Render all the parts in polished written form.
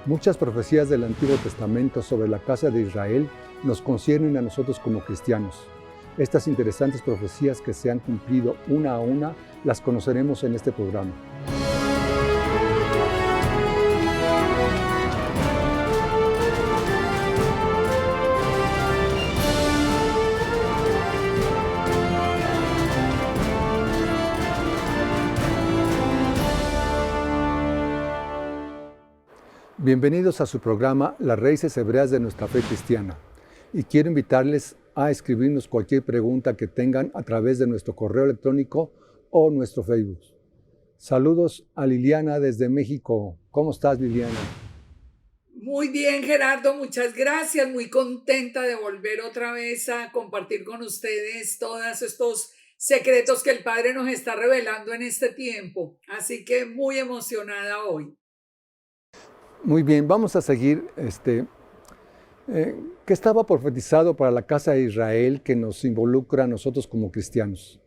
Muchas profecías del Antiguo Testamento sobre la casa de Israel nos conciernen a nosotros como cristianos. Estas interesantes profecías que se han cumplido una a una las conoceremos en este programa. Bienvenidos a su programa Las Raíces Hebreas de Nuestra Fe Cristiana. Y quiero invitarles a escribirnos cualquier pregunta que tengan a través de nuestro correo electrónico o nuestro Facebook. Saludos a Liliana desde México. ¿Cómo estás, Liliana? Muy bien, Gerardo, muchas gracias. Muy contenta de volver otra vez a compartir con ustedes todos estos secretos que el Padre nos está revelando en este tiempo. Así que muy emocionada hoy. Muy bien, vamos a seguir. ¿Qué estaba profetizado para la casa de Israel que nos involucra a nosotros como cristianos?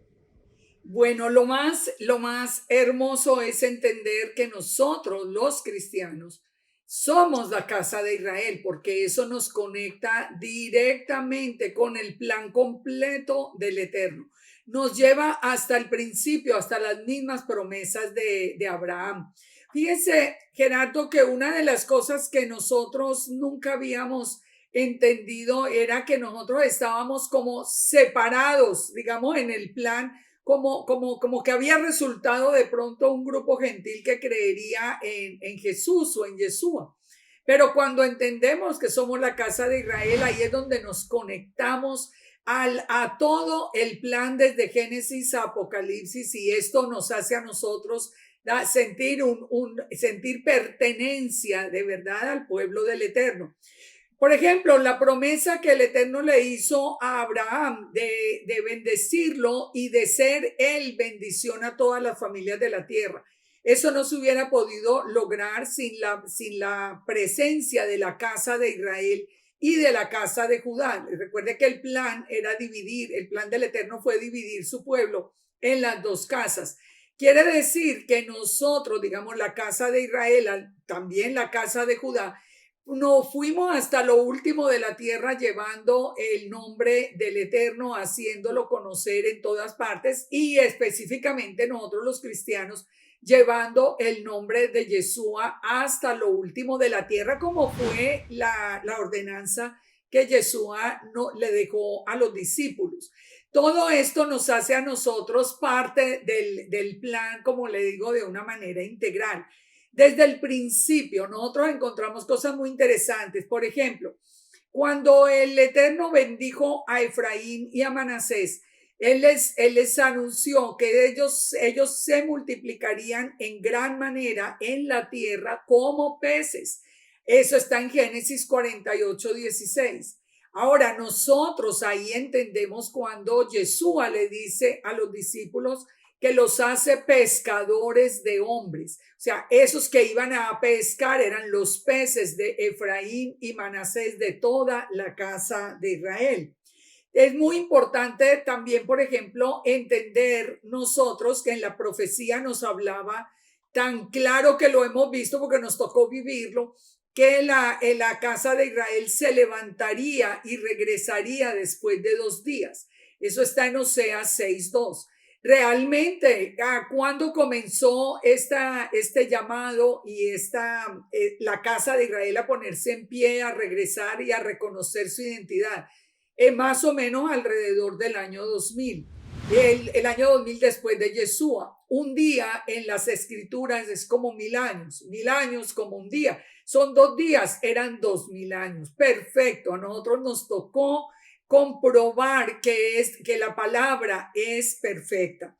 Bueno, lo más hermoso es entender que nosotros, los cristianos, somos la casa de Israel, porque eso nos conecta directamente con el plan completo del Eterno. Nos lleva hasta el principio, hasta las mismas promesas de Abraham. Fíjese, Gerardo, que una de las cosas que nosotros nunca habíamos entendido era que nosotros estábamos como separados, digamos, en el plan como que había resultado de pronto un grupo gentil que creería en Jesús o en Yeshua. Pero cuando entendemos que somos la casa de Israel, ahí es donde nos conectamos a todo el plan desde Génesis a Apocalipsis, y esto nos hace a nosotros sentir pertenencia de verdad al pueblo del Eterno. Por ejemplo, la promesa que el Eterno le hizo a Abraham de bendecirlo y de ser él bendición a todas las familias de la tierra. Eso no se hubiera podido lograr sin la presencia de la casa de Israel y de la casa de Judá. Recuerde que el plan era dividir, el plan del Eterno fue dividir su pueblo en las dos casas. Quiere decir que nosotros, digamos, la casa de Israel, también la casa de Judá, nos fuimos hasta lo último de la tierra llevando el nombre del Eterno, haciéndolo conocer en todas partes, y específicamente nosotros los cristianos llevando el nombre de Yeshua hasta lo último de la tierra, como fue la ordenanza que Yeshua le dejó a los discípulos. Todo esto nos hace a nosotros parte del plan, como le digo, de una manera integral. Desde el principio, nosotros encontramos cosas muy interesantes. Por ejemplo, cuando el Eterno bendijo a Efraín y a Manasés, él les anunció que ellos se multiplicarían en gran manera en la tierra como peces. Eso está en Génesis 48:16. Ahora, nosotros ahí entendemos cuando Yeshua le dice a los discípulos que los hace pescadores de hombres. O sea, esos que iban a pescar eran los peces de Efraín y Manasés, de toda la casa de Israel. Es muy importante también, por ejemplo, entender nosotros que en la profecía nos hablaba tan claro, que lo hemos visto porque nos tocó vivirlo, que la casa de Israel se levantaría y regresaría después de 2 días. Eso está en Oseas 6:2. Realmente, cuando comenzó este llamado y la casa de Israel a ponerse en pie, a regresar y a reconocer su identidad, más o menos alrededor del año 2000. El año 2000 después de Yeshua. Un día en las escrituras es como 1000 años como un día. Son 2 días, eran 2000 años. Perfecto, a nosotros nos tocó comprobar que la palabra es perfecta.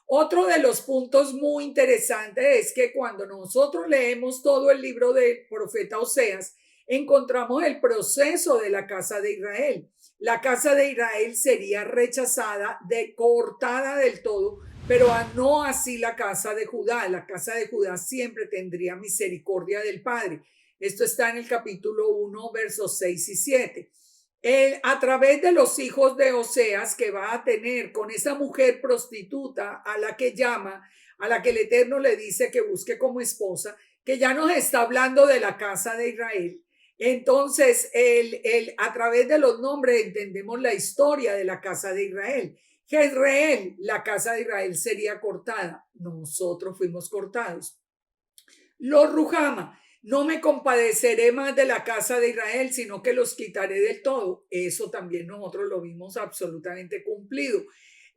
Otro de los puntos muy interesantes es que cuando nosotros leemos todo el libro del profeta Oseas, encontramos el proceso de la casa de Israel. La casa de Israel sería rechazada, cortada del todo, pero no así la casa de Judá. La casa de Judá siempre tendría misericordia del Padre. Esto está en el capítulo 1, versos 6 y 7. A través de los hijos de Oseas que va a tener con esa mujer prostituta a la que llama, a la que el Eterno le dice que busque como esposa, que ya nos está hablando de la casa de Israel. Entonces, a través de los nombres entendemos la historia de la casa de Israel. Jezreel, la casa de Israel sería cortada. Nosotros fuimos cortados. Los Rujama, no me compadeceré más de la casa de Israel, sino que los quitaré del todo. Eso también nosotros lo vimos absolutamente cumplido.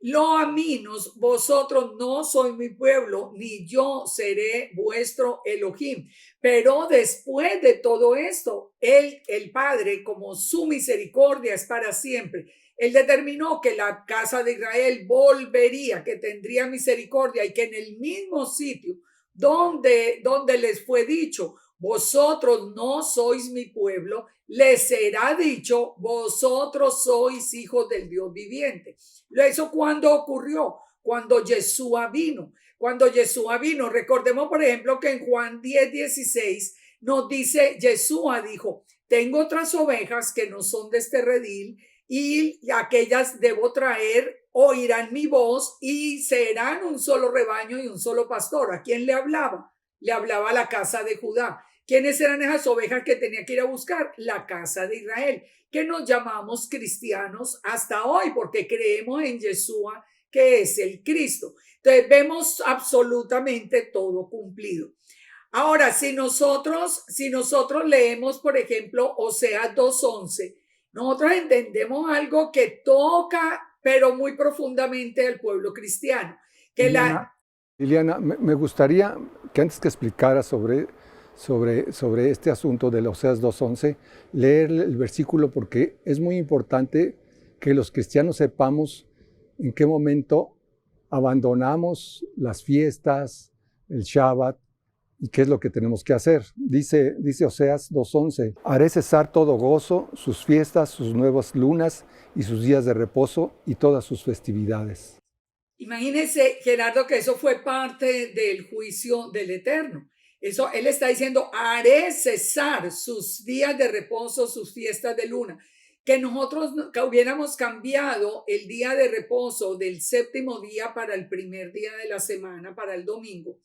Lo aminos, vosotros no sois mi pueblo, ni yo seré vuestro Elohim. Pero después de todo esto, él, el Padre, como su misericordia es para siempre, él determinó que la casa de Israel volvería, que tendría misericordia y que en el mismo sitio donde les fue dicho, vosotros no sois mi pueblo, les será dicho, vosotros sois hijos del Dios viviente. ¿Eso cuándo ocurrió? Cuando Yeshua vino. Cuando Yeshua vino, recordemos por ejemplo que en Juan 10:16 nos dice, Yeshua dijo, tengo otras ovejas que no son de este redil y aquellas debo traer, oirán mi voz y serán un solo rebaño y un solo pastor. ¿A quién le hablaba? Le hablaba a la casa de Judá. ¿Quiénes eran esas ovejas que tenía que ir a buscar? La casa de Israel, que nos llamamos cristianos hasta hoy porque creemos en Yeshua, que es el Cristo. Entonces vemos absolutamente todo cumplido. Ahora, si nosotros leemos, por ejemplo, Oseas 2:11, nosotros entendemos algo que toca, pero muy profundamente al pueblo cristiano. Que Liliana, me gustaría que antes que explicara sobre este asunto de Oseas 2:11, leer el versículo porque es muy importante que los cristianos sepamos en qué momento abandonamos las fiestas, el Shabbat, y qué es lo que tenemos que hacer. Dice Oseas 2:11, haré cesar todo gozo, sus fiestas, sus nuevas lunas y sus días de reposo y todas sus festividades. Imagínense, Gerardo, que eso fue parte del juicio del Eterno. Eso, él está diciendo, haré cesar sus días de reposo, sus fiestas de luna. Que nosotros hubiéramos cambiado el día de reposo del séptimo día para el primer día de la semana, para el domingo.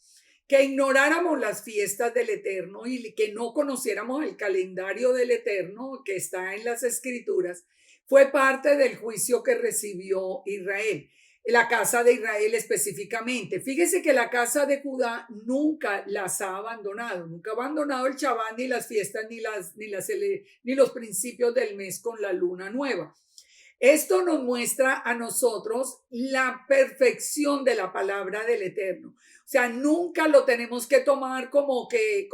Que ignoráramos las fiestas del Eterno y que no conociéramos el calendario del Eterno que está en las Escrituras, fue parte del juicio que recibió Israel. La casa de Israel específicamente. Fíjese que la casa de Judá nunca las ha abandonado, nunca ha abandonado el Shabbat, ni las fiestas, ni los principios del mes con la luna nueva. Esto nos muestra a nosotros la perfección de la palabra del Eterno. O sea, nunca lo tenemos que tomar como que,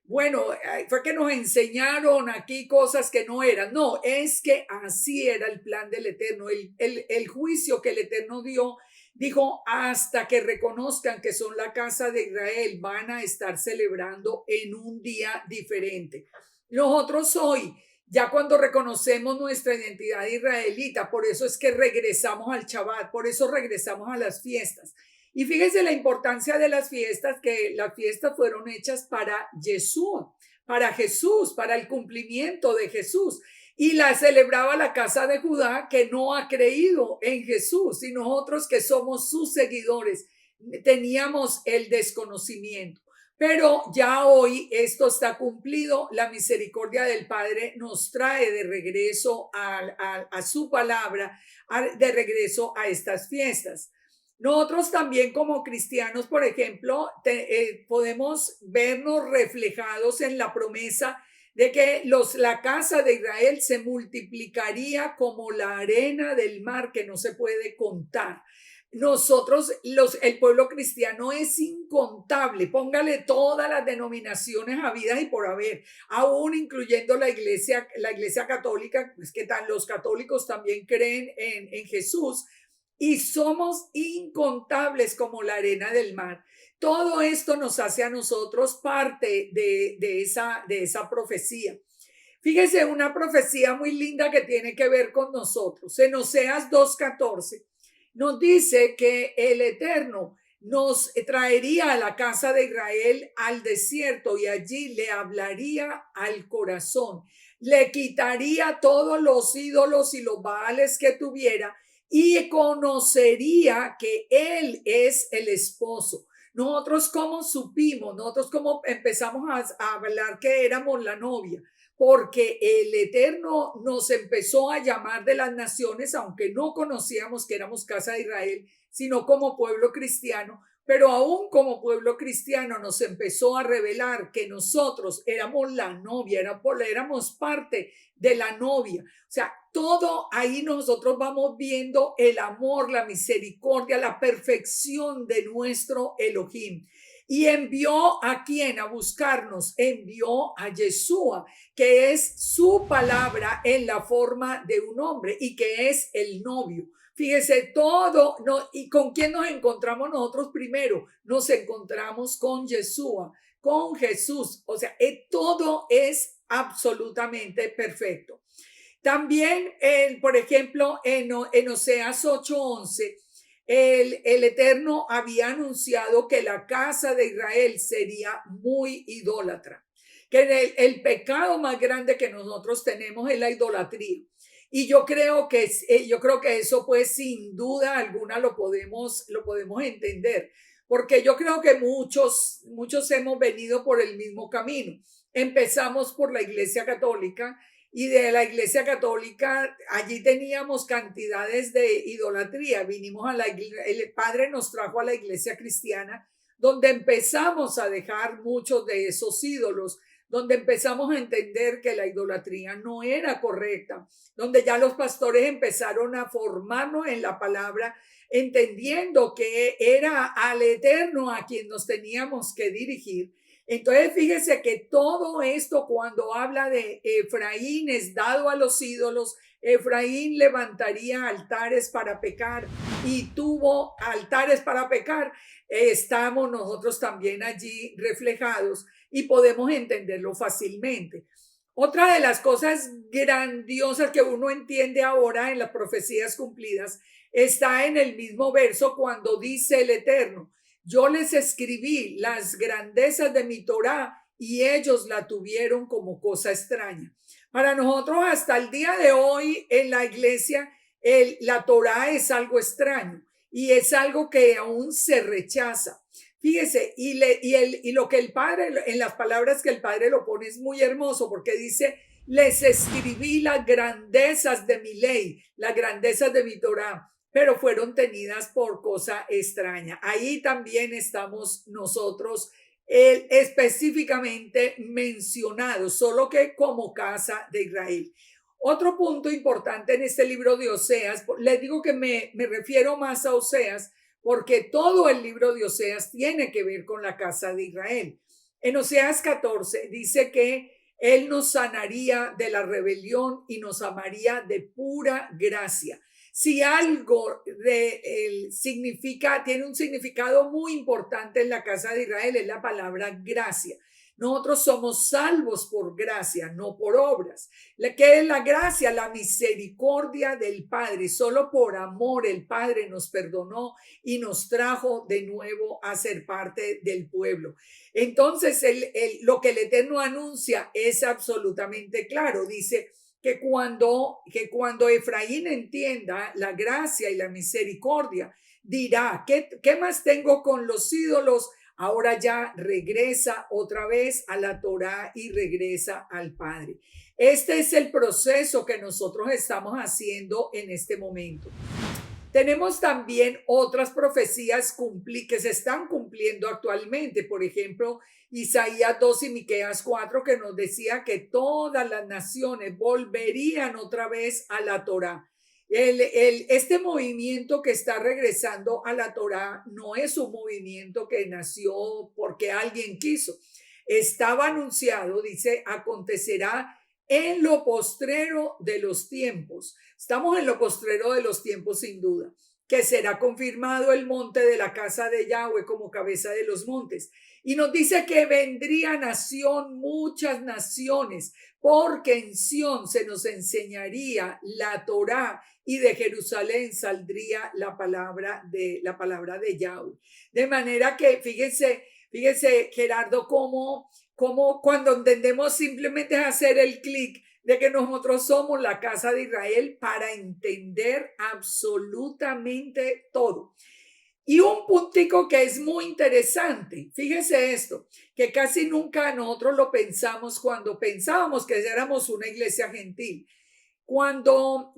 bueno, fue que nos enseñaron aquí cosas que no eran. No, es que así era el plan del Eterno. El juicio que el Eterno dio, dijo, hasta que reconozcan que son la casa de Israel, van a estar celebrando en un día diferente. Nosotros hoy, ya cuando reconocemos nuestra identidad israelita, por eso es que regresamos al Shabbat, por eso regresamos a las fiestas. Y fíjense la importancia de las fiestas, que las fiestas fueron hechas para Yeshua, para Jesús, para el cumplimiento de Jesús. Y la celebraba la casa de Judá, que no ha creído en Jesús, y nosotros que somos sus seguidores teníamos el desconocimiento. Pero ya hoy esto está cumplido, la misericordia del Padre nos trae de regreso a su palabra, de regreso a estas fiestas. Nosotros también como cristianos, por ejemplo, podemos vernos reflejados en la promesa de que la casa de Israel se multiplicaría como la arena del mar que no se puede contar. Nosotros, el pueblo cristiano es incontable, póngale todas las denominaciones habidas y por haber, aún incluyendo la iglesia católica, pues que los católicos también creen en Jesús, y somos incontables como la arena del mar. Todo esto nos hace a nosotros parte de esa profecía. Fíjese, una profecía muy linda que tiene que ver con nosotros. En Oseas 2:14 nos dice que el Eterno nos traería a la casa de Israel al desierto y allí le hablaría al corazón. Le quitaría todos los ídolos y los baales que tuviera y conocería que él es el esposo. Nosotros cómo supimos, nosotros cómo empezamos a hablar que éramos la novia, porque el Eterno nos empezó a llamar de las naciones, aunque no conocíamos que éramos casa de Israel, sino como pueblo cristiano, pero aún como pueblo cristiano nos empezó a revelar que nosotros éramos la novia, éramos parte de la novia. O sea, todo ahí nosotros vamos viendo el amor, la misericordia, la perfección de nuestro Elohim. Y envió a quien a buscarnos, envió a Yeshua, que es su palabra en la forma de un hombre y que es el novio. Fíjese, todo, no, ¿y con quién nos encontramos nosotros primero? Nos encontramos con Yeshua, con Jesús. O sea, todo es absolutamente perfecto. También, por ejemplo, en Oseas 8:11, el Eterno había anunciado que la casa de Israel sería muy idólatra, que el pecado más grande que nosotros tenemos es la idolatría. Y yo creo que eso pues sin duda alguna lo podemos entender, porque yo creo que muchos hemos venido por el mismo camino. Empezamos por la Iglesia Católica y de la Iglesia Católica allí teníamos cantidades de idolatría. Vinimos el Padre nos trajo a la Iglesia Cristiana, donde empezamos a dejar muchos de esos ídolos, donde empezamos a entender que la idolatría no era correcta, donde ya los pastores empezaron a formarnos en la palabra, entendiendo que era al Eterno a quien nos teníamos que dirigir. Entonces, fíjese que todo esto, cuando habla de Efraín es dado a los ídolos, Efraín levantaría altares para pecar y tuvo altares para pecar. Estamos nosotros también allí reflejados y podemos entenderlo fácilmente. Otra de las cosas grandiosas que uno entiende ahora en las profecías cumplidas está en el mismo verso cuando dice el Eterno: yo les escribí las grandezas de mi Torá y ellos la tuvieron como cosa extraña. Para nosotros hasta el día de hoy en la iglesia, la Torá es algo extraño y es algo que aún se rechaza. Fíjese, y lo que el Padre, en las palabras que el Padre lo pone es muy hermoso, porque dice: les escribí las grandezas de mi ley, las grandezas de mi Torá, pero fueron tenidas por cosa extraña. Ahí también estamos nosotros específicamente mencionados, solo que como casa de Israel. Otro punto importante en este libro de Oseas, les digo que me refiero más a Oseas, porque todo el libro de Oseas tiene que ver con la casa de Israel. En Oseas 14 dice que él nos sanaría de la rebelión y nos amaría de pura gracia. Si algo tiene un significado muy importante en la casa de Israel, es la palabra gracia. Nosotros somos salvos por gracia, no por obras. ¿Qué es la gracia? La misericordia del Padre. Solo por amor el Padre nos perdonó y nos trajo de nuevo a ser parte del pueblo. Entonces, lo que el Eterno anuncia es absolutamente claro. Dice que cuando Efraín entienda la gracia y la misericordia, dirá: ¿qué más tengo con los ídolos? Ahora ya regresa otra vez a la Torá y regresa al Padre. Este es el proceso que nosotros estamos haciendo en este momento. Tenemos también otras profecías que se están cumpliendo actualmente. Por ejemplo, Isaías 2 y Miqueas 4, que nos decía que todas las naciones volverían otra vez a la Torá. Este movimiento que está regresando a la Torá no es un movimiento que nació porque alguien quiso. Estaba anunciado, dice: acontecerá en lo postrero de los tiempos. Estamos en lo postrero de los tiempos, sin duda, que será confirmado el monte de la casa de Yahweh como cabeza de los montes. Y nos dice que vendría nación, muchas naciones, porque en Sión se nos enseñaría la Torá y de Jerusalén saldría la palabra de Yahweh. De manera que fíjense Gerardo, cómo cuando entendemos simplemente hacer el clic de que nosotros somos la casa de Israel para entender absolutamente todo. Y un puntico que es muy interesante, fíjese esto, que casi nunca nosotros lo pensamos cuando pensábamos que éramos una iglesia gentil. Cuando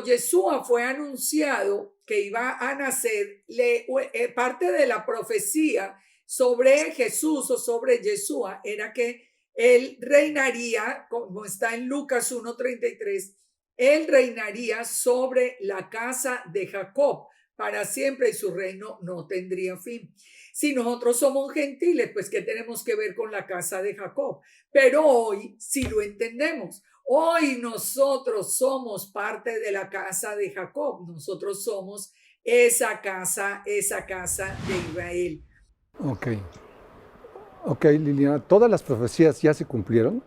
Yeshua fue anunciado que iba a nacer, parte de la profecía sobre Jesús o sobre Yeshua era que él reinaría, como está en Lucas 1:33, él reinaría sobre la casa de Jacob para siempre y su reino no tendría fin. Si nosotros somos gentiles, pues ¿qué tenemos que ver con la casa de Jacob? Pero hoy sí lo entendemos. Hoy nosotros somos parte de la casa de Jacob. Nosotros somos esa casa de Israel. Ok. Ok, Liliana, ¿todas las profecías ya se cumplieron?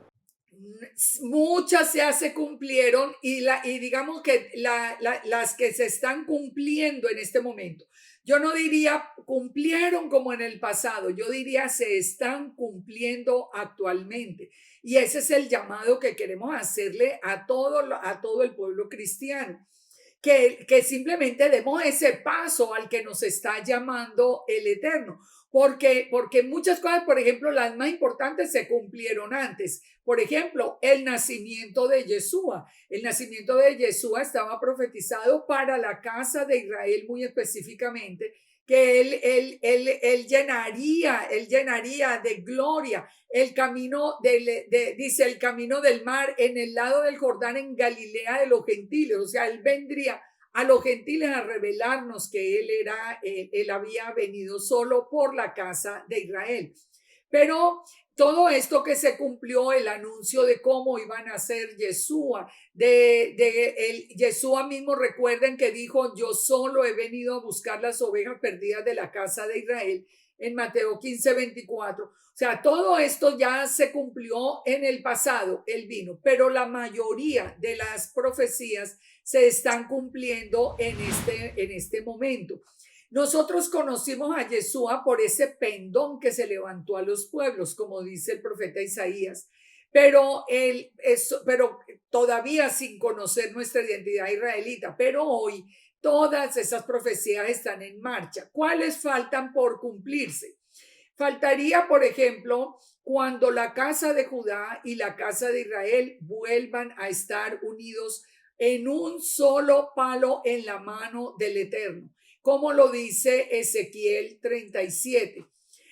Muchas ya se cumplieron y digamos que las que se están cumpliendo en este momento. Yo no diría cumplieron como en el pasado, yo diría se están cumpliendo actualmente. Y ese es el llamado que queremos hacerle a todo el pueblo cristiano. Que simplemente demos ese paso al que nos está llamando el Eterno. Porque muchas cosas, por ejemplo, las más importantes se cumplieron antes. Por ejemplo, el nacimiento de Yeshua. El nacimiento de Yeshua estaba profetizado para la casa de Israel muy específicamente, que él llenaría de gloria el camino dice el camino del mar en el lado del Jordán en Galilea de los gentiles. O sea, él vendría a los gentiles a revelarnos que él había venido solo por la casa de Israel. Pero todo esto que se cumplió, el anuncio de cómo iban a ser Yeshua, Yeshua mismo, recuerden que dijo, yo solo he venido a buscar las ovejas perdidas de la casa de Israel, en Mateo 15:24. O sea, todo esto ya se cumplió en el pasado, él vino, pero la mayoría de las profecías se están cumpliendo en este momento. Nosotros conocimos a Yeshua por ese pendón que se levantó a los pueblos, como dice el profeta Isaías, pero todavía sin conocer nuestra identidad israelita. Pero hoy todas esas profecías están en marcha. ¿Cuáles faltan por cumplirse? Faltaría, por ejemplo, cuando la casa de Judá y la casa de Israel vuelvan a estar unidos en un solo palo en la mano del Eterno, como lo dice Ezequiel 37.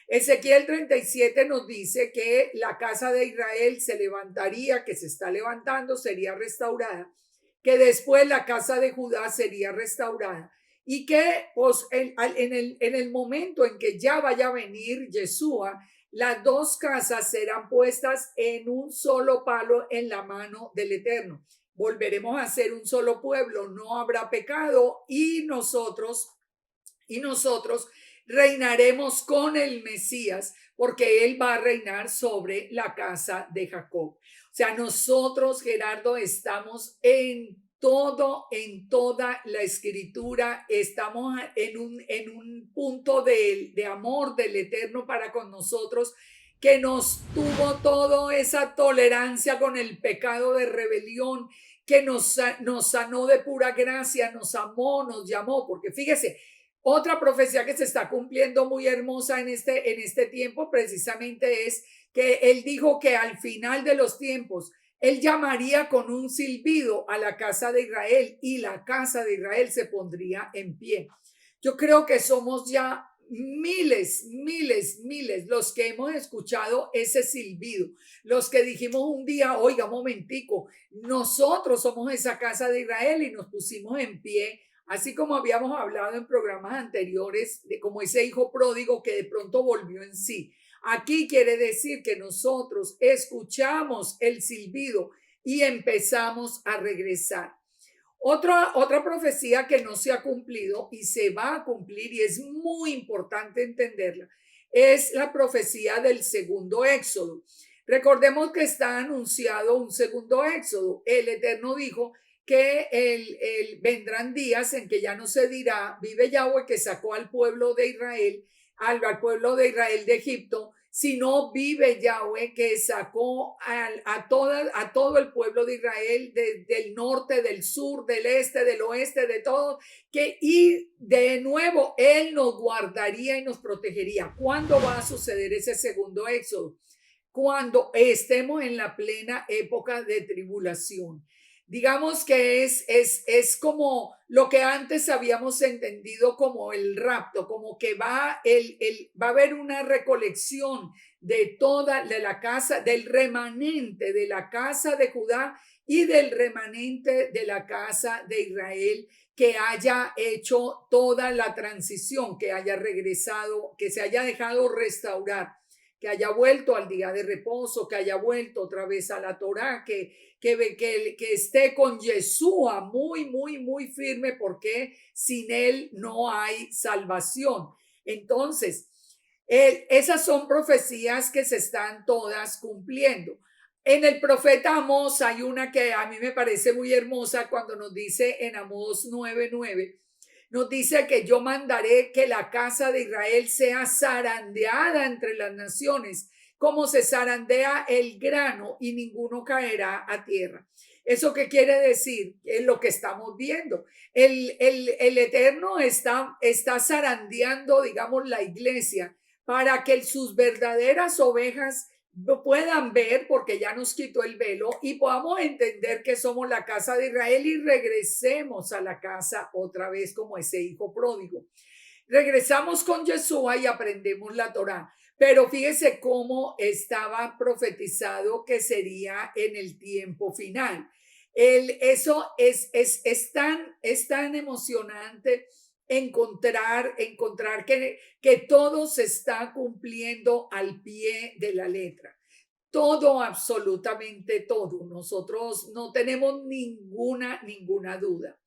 Ezequiel 37 nos dice que la casa de Israel se levantaría, que se está levantando, sería restaurada, que después la casa de Judá sería restaurada y que pues, en el momento en que ya vaya a venir Yeshua, las dos casas serán puestas en un solo palo en la mano del Eterno. Volveremos a ser un solo pueblo, no habrá pecado y nosotros reinaremos con el Mesías, porque él va a reinar sobre la casa de Jacob. O sea, nosotros, Gerardo, estamos en toda la escritura, estamos en un punto de amor del Eterno para con nosotros, que nos tuvo toda esa tolerancia con el pecado de rebelión, que nos sanó de pura gracia, nos amó, nos llamó, porque fíjese, otra profecía que se está cumpliendo muy hermosa en este tiempo precisamente es que él dijo que al final de los tiempos él llamaría con un silbido a la casa de Israel y la casa de Israel se pondría en pie. Yo creo que somos ya miles los que hemos escuchado ese silbido, los que dijimos un día, oiga, momentico, nosotros somos esa casa de Israel y nos pusimos en pie. Así como habíamos hablado en programas anteriores de como ese hijo pródigo que de pronto volvió en sí. Aquí quiere decir que nosotros escuchamos el silbido y empezamos a regresar. Otra profecía que no se ha cumplido y se va a cumplir y es muy importante entenderla es la profecía del segundo éxodo. Recordemos que está anunciado un segundo éxodo. El Eterno dijo que vendrán días en que ya no se dirá, vive Yahweh que sacó al pueblo de Israel, al pueblo de Israel de Egipto, sino vive Yahweh que sacó a todo el pueblo de Israel del norte, del sur, del este, del oeste, de todo, y de nuevo Él nos guardaría y nos protegería. ¿Cuándo va a suceder ese segundo éxodo? Cuando estemos en la plena época de tribulación. Digamos que es como lo que antes habíamos entendido como el rapto, como que va a haber una recolección de la casa, del remanente de la casa de Judá y del remanente de la casa de Israel, que haya hecho toda la transición, que haya regresado, que se haya dejado restaurar, que haya vuelto al día de reposo, que haya vuelto otra vez a la Torá, que esté con Yeshua muy firme, porque sin él no hay salvación. Entonces, esas son profecías que se están todas cumpliendo. En el profeta Amós hay una que a mí me parece muy hermosa cuando nos dice en Amós 9:9, nos dice que yo mandaré que la casa de Israel sea zarandeada entre las naciones, como se zarandea el grano y ninguno caerá a tierra. ¿Eso qué quiere decir? Es lo que estamos viendo. El Eterno está zarandeando, digamos, la iglesia para que sus verdaderas ovejas puedan ver, porque ya nos quitó el velo, y podamos entender que somos la casa de Israel y regresemos a la casa otra vez como ese hijo pródigo. Regresamos con Yeshua y aprendemos la Torá. Pero fíjese cómo estaba profetizado que sería en el tiempo final. Eso es tan emocionante encontrar que todo se está cumpliendo al pie de la letra. Todo, absolutamente todo. Nosotros no tenemos ninguna duda.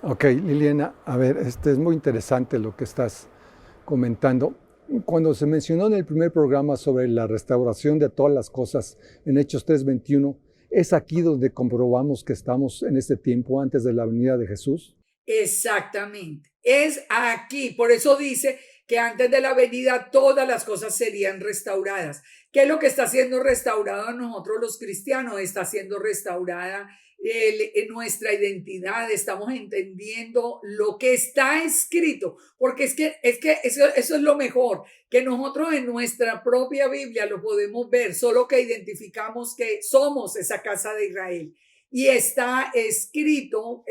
Ok, Liliana, a ver, es muy interesante lo que estás comentando. Cuando se mencionó en el primer programa sobre la restauración de todas las cosas en Hechos 3:21, ¿es aquí donde comprobamos que estamos en este tiempo antes de la venida de Jesús? Exactamente, es aquí. Por eso dice que antes de la venida todas las cosas serían restauradas. ¿Qué es lo que está siendo restaurado en nosotros los cristianos? Está siendo restaurada en nuestra identidad. Estamos entendiendo lo que está escrito, porque es que eso es lo mejor, que nosotros en nuestra propia Biblia lo podemos ver, solo que identificamos que somos esa casa de Israel. Y está escrito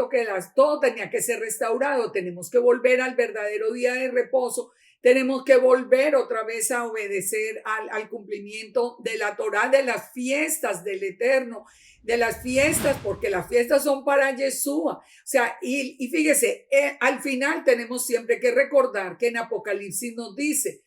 que todo tenía que ser restaurado. Tenemos que volver al verdadero día de reposo. Tenemos que volver otra vez a obedecer al cumplimiento de la Torá, de las fiestas del Eterno, de las fiestas, porque las fiestas son para Yeshua. O sea, y fíjese, al final tenemos siempre que recordar que en Apocalipsis nos dice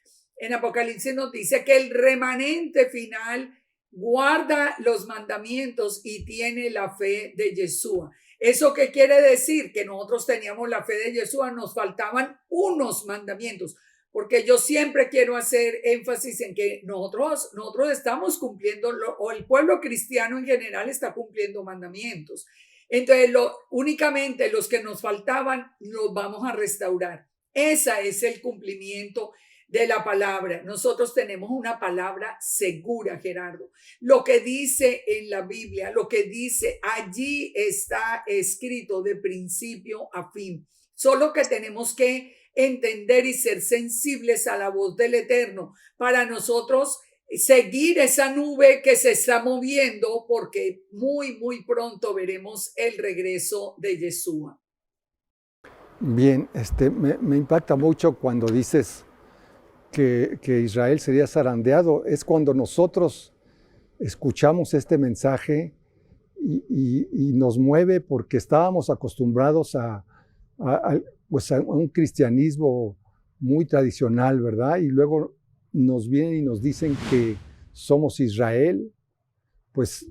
que el remanente final guarda los mandamientos y tiene la fe de Yeshua. ¿Eso qué quiere decir? Que nosotros teníamos la fe de Yeshua, nos faltaban unos mandamientos, porque yo siempre quiero hacer énfasis en que nosotros estamos cumpliendo, o el pueblo cristiano en general está cumpliendo mandamientos. Entonces, únicamente los que nos faltaban los vamos a restaurar. Ese es el cumplimiento de la palabra. Nosotros tenemos una palabra segura, Gerardo. Lo que dice en la Biblia, lo que dice allí está escrito de principio a fin. Solo que tenemos que entender y ser sensibles a la voz del Eterno para nosotros seguir esa nube que se está moviendo, porque muy pronto veremos el regreso de Yeshua. Bien, me impacta mucho cuando dices que Israel sería zarandeado. Es cuando nosotros escuchamos este mensaje y nos mueve, porque estábamos acostumbrados pues a un cristianismo muy tradicional, ¿verdad? Y luego nos vienen y nos dicen que somos Israel, pues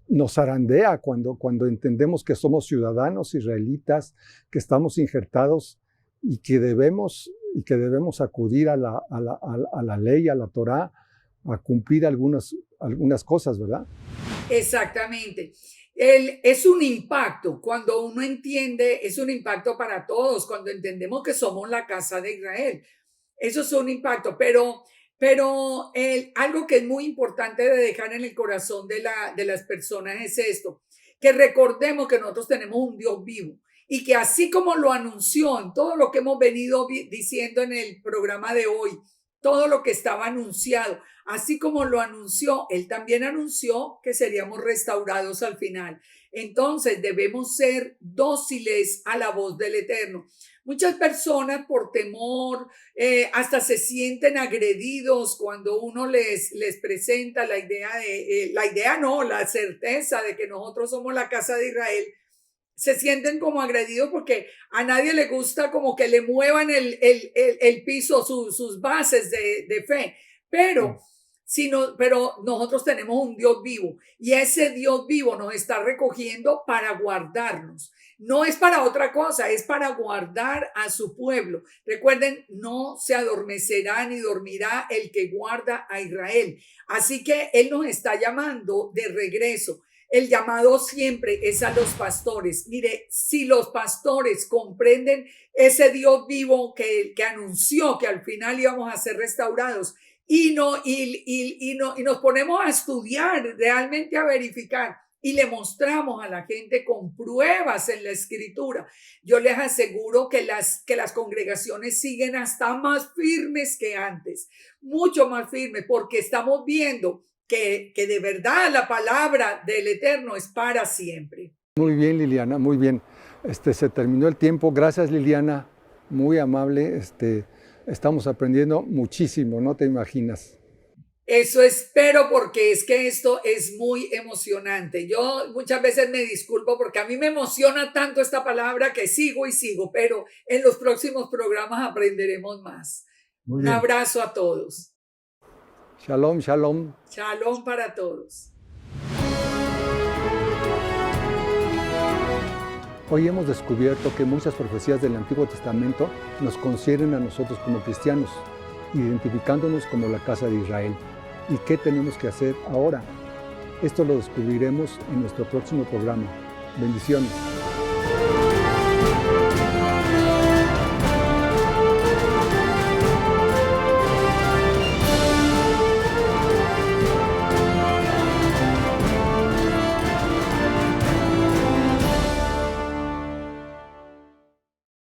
nos zarandea cuando entendemos que somos ciudadanos israelitas, que estamos injertados y que debemos acudir a la ley, a la Torá, a cumplir algunas cosas, ¿verdad? Exactamente. Es un impacto cuando uno entiende, es un impacto para todos cuando entendemos que somos la casa de Israel. Eso es un impacto, pero algo que es muy importante de dejar en el corazón de las personas es esto, que recordemos que nosotros tenemos un Dios vivo y que así como lo anunció en todo lo que hemos venido diciendo en el programa de hoy, todo lo que estaba anunciado, así como lo anunció, él también anunció que seríamos restaurados al final. Entonces debemos ser dóciles a la voz del Eterno. Muchas personas por temor hasta se sienten agredidos cuando uno les presenta la idea la certeza de que nosotros somos la casa de Israel. Se sienten como agredidos porque a nadie le gusta como que le muevan el piso, sus bases de fe. Pero nosotros tenemos un Dios vivo y ese Dios vivo nos está recogiendo para guardarnos. No es para otra cosa, es para guardar a su pueblo. Recuerden, no se adormecerá ni dormirá el que guarda a Israel. Así que Él nos está llamando de regreso. El llamado siempre es a los pastores. Mire, si los pastores comprenden ese Dios vivo que anunció que al final íbamos a ser restaurados y nos ponemos a estudiar, realmente a verificar y le mostramos a la gente con pruebas en la escritura, yo les aseguro que las congregaciones siguen hasta más firmes que antes, mucho más firmes, porque estamos viendo que de verdad la palabra del Eterno es para siempre. Muy bien, Liliana, muy bien. Se terminó el tiempo. Gracias, Liliana. Muy amable. Estamos aprendiendo muchísimo, no te imaginas. Eso espero, porque es que esto es muy emocionante. Yo muchas veces me disculpo porque a mí me emociona tanto esta palabra que sigo y sigo, pero en los próximos programas aprenderemos más. Un abrazo a todos. Shalom, shalom. Shalom para todos. Hoy hemos descubierto que muchas profecías del Antiguo Testamento nos concierne a nosotros como cristianos, identificándonos como la casa de Israel. ¿Y qué tenemos que hacer ahora? Esto lo descubriremos en nuestro próximo programa. Bendiciones.